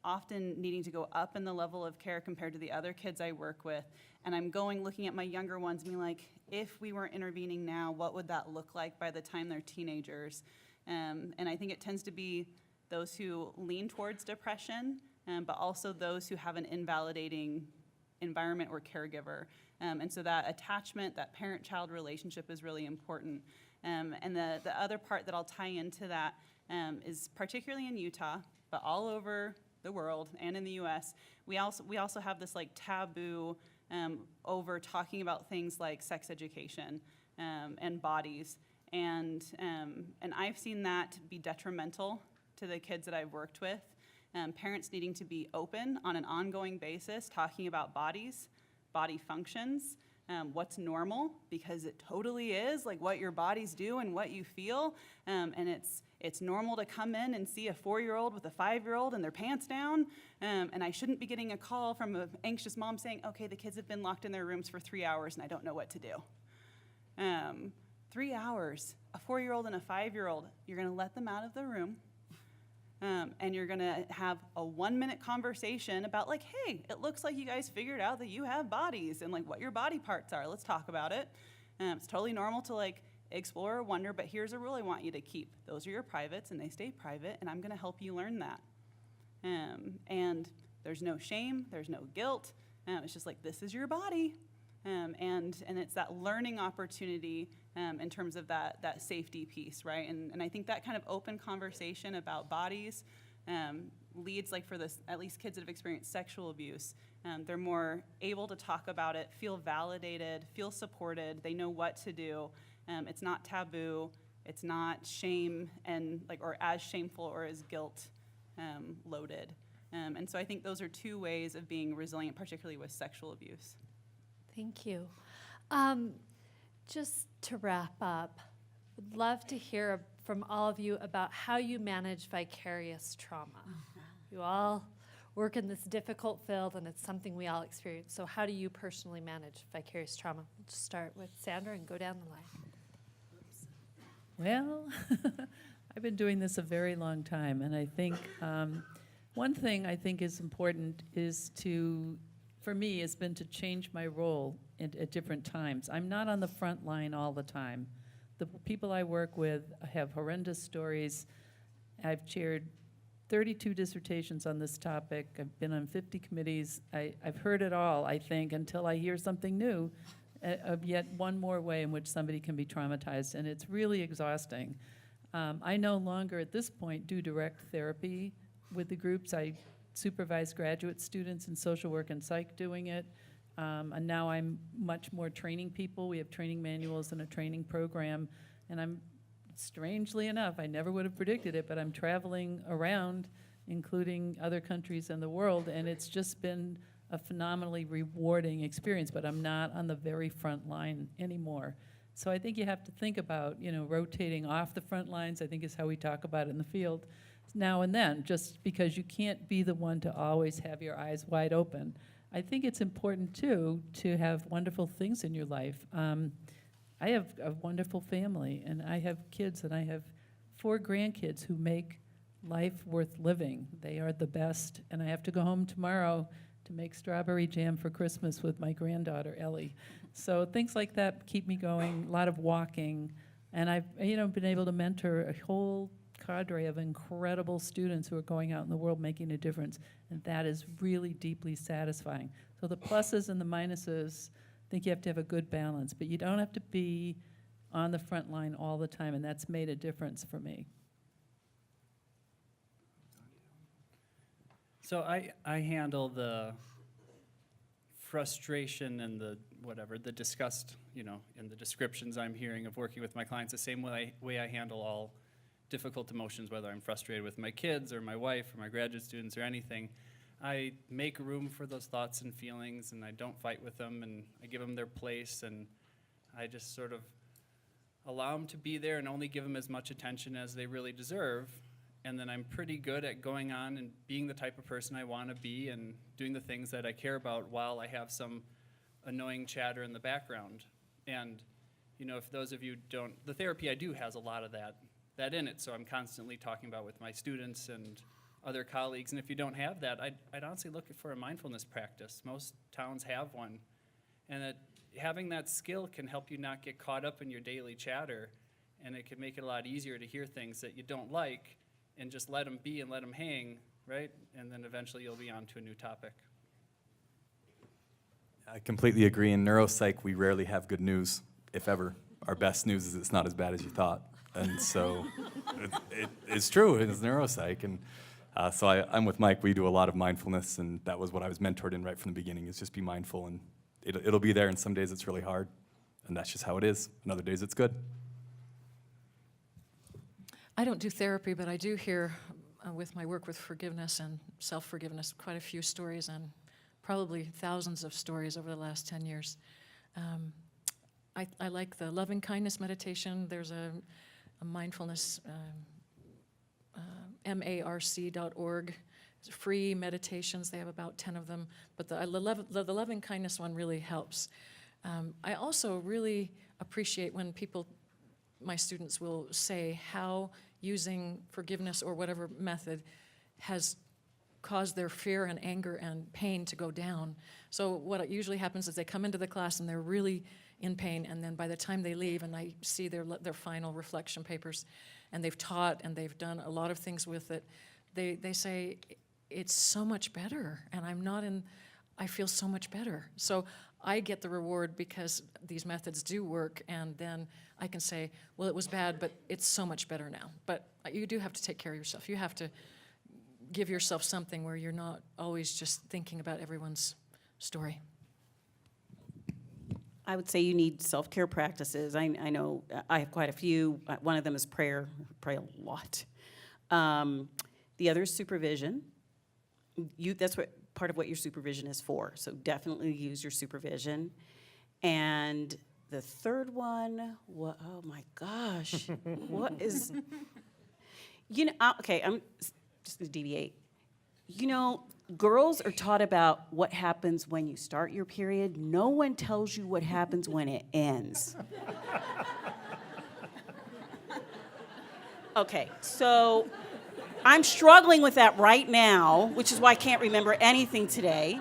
often needing to go up in the level of care compared to the other kids I work with. And I'm looking at my younger ones, being like, if we weren't intervening now, what would that look like by the time they're teenagers? And I think it tends to be those who lean towards depression, but also those who have an invalidating environment or caregiver. And so that attachment, that parent-child relationship is really important. And the other part that I'll tie into that is particularly in Utah, but all over the world and in the US, we also have this like taboo over talking about things like sex education and bodies. And I've seen that be detrimental to the kids that I've worked with. Parents needing to be open on an ongoing basis, talking about bodies, body functions, what's normal, because it totally is, like what your bodies do and what you feel. And it's normal to come in and see a 4-year-old with a 5-year-old and their pants down. And I shouldn't be getting a call from an anxious mom saying, okay, the kids have been locked in their rooms for 3 hours and I don't know what to do. 3 hours, a 4-year-old and a 5-year-old, you're going to let them out of the room. And you're gonna have a 1-minute conversation about like, hey, it looks like you guys figured out that you have bodies and like what your body parts are. Let's talk about it. It's totally normal to like explore or wonder, but here's a rule I want you to keep. Those are your privates and they stay private, and I'm gonna help you learn that. And there's no shame, there's no guilt. It's just like, this is your body. And it's that learning opportunity in terms of that safety piece, right? And I think that kind of open conversation about bodies leads, like for this, at least kids that have experienced sexual abuse, they're more able to talk about it, feel validated, feel supported, they know what to do. It's not taboo, it's not shame and like, or as shameful or as guilt loaded. And so I think those are two ways of being resilient, particularly with sexual abuse. Thank you. Just to wrap up, would love to hear from all of you about how you manage vicarious trauma. You all work in this difficult field, and it's something we all experience. So how do you personally manage vicarious trauma? We'll just start with Sandra and go down the line. Well, I've been doing this a very long time, and I think one thing I think is important is for me, has been to change my role at different times. I'm not on the front line all the time. The people I work with have horrendous stories. I've chaired 32 dissertations on this topic. I've been on 50 committees. I've heard it all, I think, until I hear something new of yet one more way in which somebody can be traumatized, and it's really exhausting. I no longer, at this point, do direct therapy with the groups. I supervise graduate students in social work and psych doing it. And now I'm much more training people. We have training manuals and a training program. And I'm, strangely enough, I never would have predicted it, but I'm traveling around, including other countries in the world, and it's just been a phenomenally rewarding experience, but I'm not on the very front line anymore. So I think you have to think about, rotating off the front lines, I think is how we talk about it in the field, now and then, just because you can't be the one to always have your eyes wide open. I think it's important, too, to have wonderful things in your life. I have a wonderful family, and I have kids, and I have 4 grandkids who make life worth living. They are the best, and I have to go home tomorrow to make strawberry jam for Christmas with my granddaughter, Ellie. So things like that keep me going, a lot of walking, and I've been able to mentor a whole cadre of incredible students who are going out in the world making a difference, and that is really deeply satisfying. So the pluses and the minuses, I think you have to have a good balance, but you don't have to be on the front line all the time, and that's made a difference for me. So I handle the frustration and the disgust, in the descriptions I'm hearing of working with my clients the same way I handle all difficult emotions, whether I'm frustrated with my kids or my wife or my graduate students or anything. I make room for those thoughts and feelings, and I don't fight with them, and I give them their place, and I just sort of allow them to be there and only give them as much attention as they really deserve. And then I'm pretty good at going on and being the type of person I want to be and doing the things that I care about while I have some annoying chatter in the background. And, if those of you don't, the therapy I do has a lot of that in it, so I'm constantly talking about with my students and other colleagues. And if you don't have that, I'd honestly look for a mindfulness practice. Most towns have one. And having that skill can help you not get caught up in your daily chatter, and it can make it a lot easier to hear things that you don't like and just let them be and let them hang, right? And then eventually you'll be on to a new topic. I completely agree. In neuropsych, we rarely have good news, if ever. Our best news is it's not as bad as you thought. And so it's true, it's neuropsych. And so I'm with Mike. We do a lot of mindfulness, and that was what I was mentored in right from the beginning, is just be mindful. And it'll be there, and some days it's really hard. And that's just how it is. And other days it's good. I don't do therapy, but I do hear with my work with forgiveness and self-forgiveness quite a few stories, and probably thousands of stories over the last 10 years. I like the loving kindness meditation. There's a mindfulness, marc.org. It's free meditations. They have about 10 of them. But the loving kindness one really helps. I also really appreciate when people my students will say how using forgiveness or whatever method has caused their fear and anger and pain to go down. So what usually happens is they come into the class and they're really in pain, and then by the time they leave and I see their final reflection papers, and they've taught and they've done a lot of things with it, they say, it's so much better, and I feel so much better. So I get the reward because these methods do work, and then I can say, well, it was bad, but it's so much better now. But you do have to take care of yourself. You have to give yourself something where you're not always just thinking about everyone's story. I would say you need self-care practices. I know I have quite a few. One of them is prayer. I pray a lot. The other is supervision. That's what part of what your supervision is for. So definitely use your supervision. And the third one, oh my gosh, what is, okay, I'm just gonna deviate. Girls are taught about what happens when you start your period. No one tells you what happens when it ends. Okay, so I'm struggling with that right now, which is why I can't remember anything today.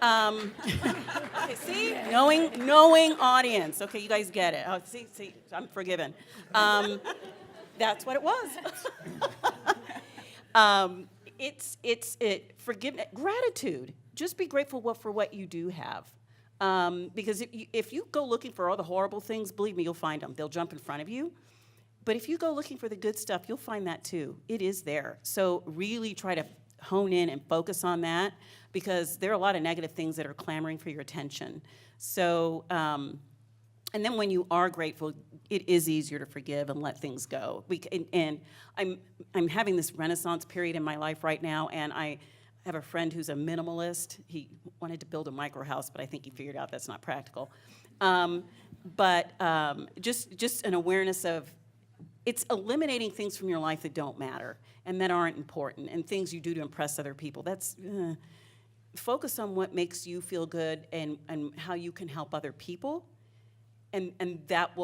Okay, see, knowing audience. Okay, you guys get it. Oh, see, I'm forgiven. That's what it was. Forgiveness, gratitude. Just be grateful for what you do have. Because if you go looking for all the horrible things, believe me, you'll find them. They'll jump in front of you. But if you go looking for the good stuff, you'll find that too. It is there. So really try to hone in and focus on that, because there are a lot of negative things that are clamoring for your attention. So, and then when you are grateful, it is easier to forgive and let things go. And I'm having this renaissance period in my life right now, and I have a friend who's a minimalist. He wanted to build a micro house, but I think he figured out that's not practical. Just an awareness of, it's eliminating things from your life that don't matter and that aren't important, and things you do to impress other people. That's focus on what makes you feel good and how you can help other people, and that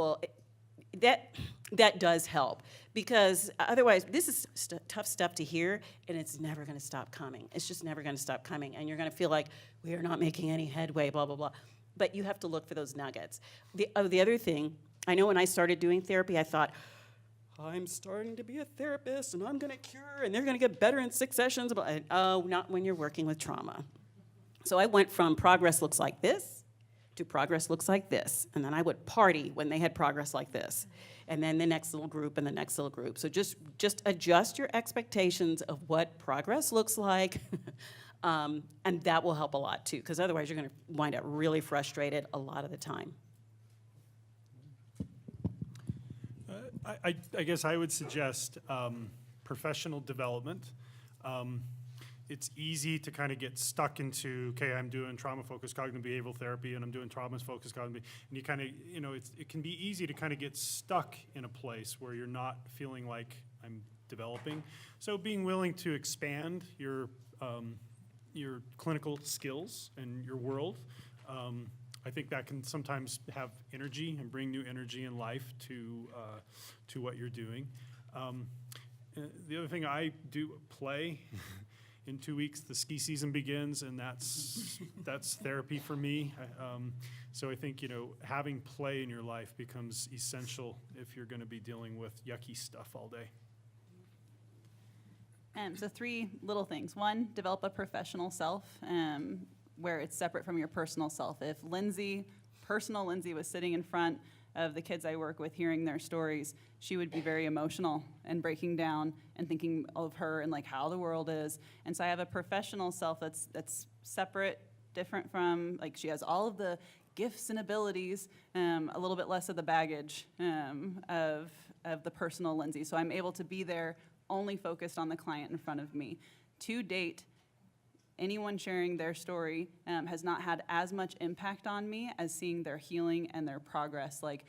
does help, because otherwise this is tough stuff to hear, and it's never going to stop coming. It's just never going to stop coming, and you're going to feel like we are not making any headway, blah blah blah. But you have to look for those nuggets. The other thing, I know when I started doing therapy, I thought, I'm starting to be a therapist, and I'm going to cure, and they're going to get better in 6 sessions. But oh, not when you're working with trauma. So I went from progress looks like this to progress looks like this. And then I would party when they had progress like this. And then the next little group and the next little group. So just adjust your expectations of what progress looks like. And that will help a lot, too, because otherwise you're going to wind up really frustrated a lot of the time. I guess I would suggest professional development. It's easy to kind of get stuck into, okay, I'm doing trauma-focused cognitive behavioral therapy, and I'm doing trauma-focused cognitive, and you kind of, it can be easy to kind of get stuck in a place where you're not feeling like I'm developing. So being willing to expand your clinical skills and your world, I think that can sometimes have energy and bring new energy and life to what you're doing. The other thing I do, play. In 2 weeks, the ski season begins, and that's therapy for me. So I think having play in your life becomes essential if you're going to be dealing with yucky stuff all day. So 3 little things. 1, develop a professional self where it's separate from your personal self. If personal Lindsay was sitting in front of the kids I work with hearing their stories, she would be very emotional and breaking down and thinking of her and like how the world is. And so I have a professional self that's separate, different from, like, she has all of the gifts and abilities, a little bit less of the baggage of the personal Lindsay. So I'm able to be there only focused on the client in front of me. To date, anyone sharing their story has not had as much impact on me as seeing their healing and their progress. Like,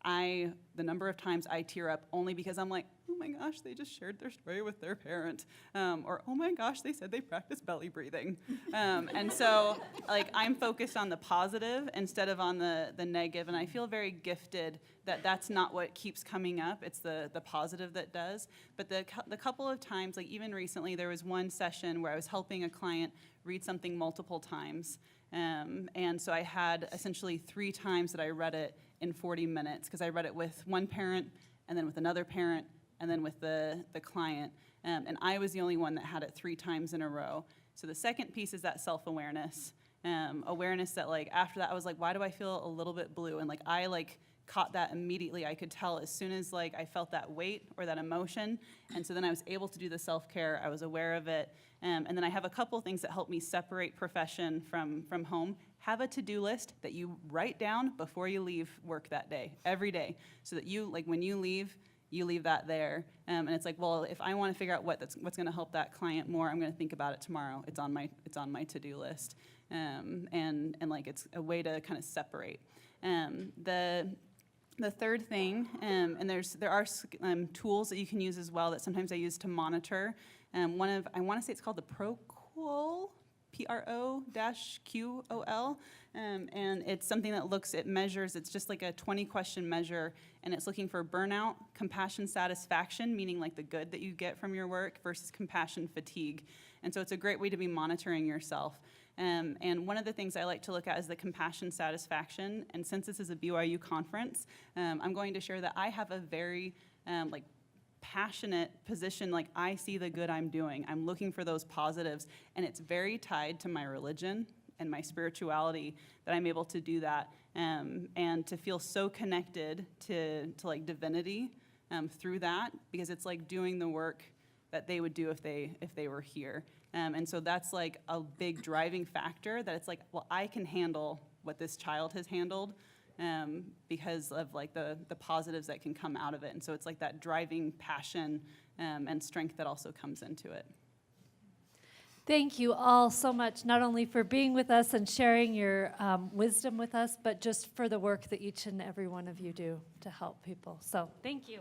the number of times I tear up only because I'm like, oh my my gosh, they just shared their story with their parent. Or, oh my gosh, they said they practice belly breathing. And so, like, I'm focused on the positive instead of on the negative, and I feel very gifted that that's not what keeps coming up. It's the positive that does. But the couple of times, like even recently, there was one session where I was helping a client read something multiple times. And so I had essentially 3 times that I read it in 40 minutes, because I read it with one parent, and then with another parent, and then with the client. And I was the only one that had it 3 times in a row. So the second piece is that self-awareness. Awareness that, like, after that, I was like, why do I feel a little bit blue? And, like, I, like, caught that immediately. I could tell as soon as, like, I felt that weight or that emotion. And so then I was able to do the self-care. I was aware of it. And then I have a couple things that help me separate profession from home. Have a to-do list that you write down before you leave work that day, every day, so that you, like, when you leave that there. And it's like, well, if I want to figure out what's going to help that client more, I'm going to think about it tomorrow. It's on my to-do list. And like, it's a way to kind of separate. The third thing, and there are tools that you can use as well that sometimes I use to monitor. I want to say it's called the ProQol, P-R-O-Q-O-L, and it's something that measures, it's just like a 20-question measure, and it's looking for burnout, compassion satisfaction, meaning like the good that you get from your work, versus compassion fatigue. And so it's a great way to be monitoring yourself. And one of the things I like to look at is the compassion satisfaction. And since this is a BYU conference, I'm going to share that I have a very passionate position. Like, I see the good I'm doing. I'm looking for those positives. And it's very tied to my religion and my spirituality that I'm able to do that. And to feel so connected to like divinity through that, because it's like doing the work that they would do if they were here. And so that's like a big driving factor, that it's like, well, I can handle what this child has handled because of like the positives that can come out of it. And so it's like that driving passion and strength that also comes into it. Thank you all so much, not only for being with us and sharing your wisdom with us, but just for the work that each and every one of you do to help people. So thank you.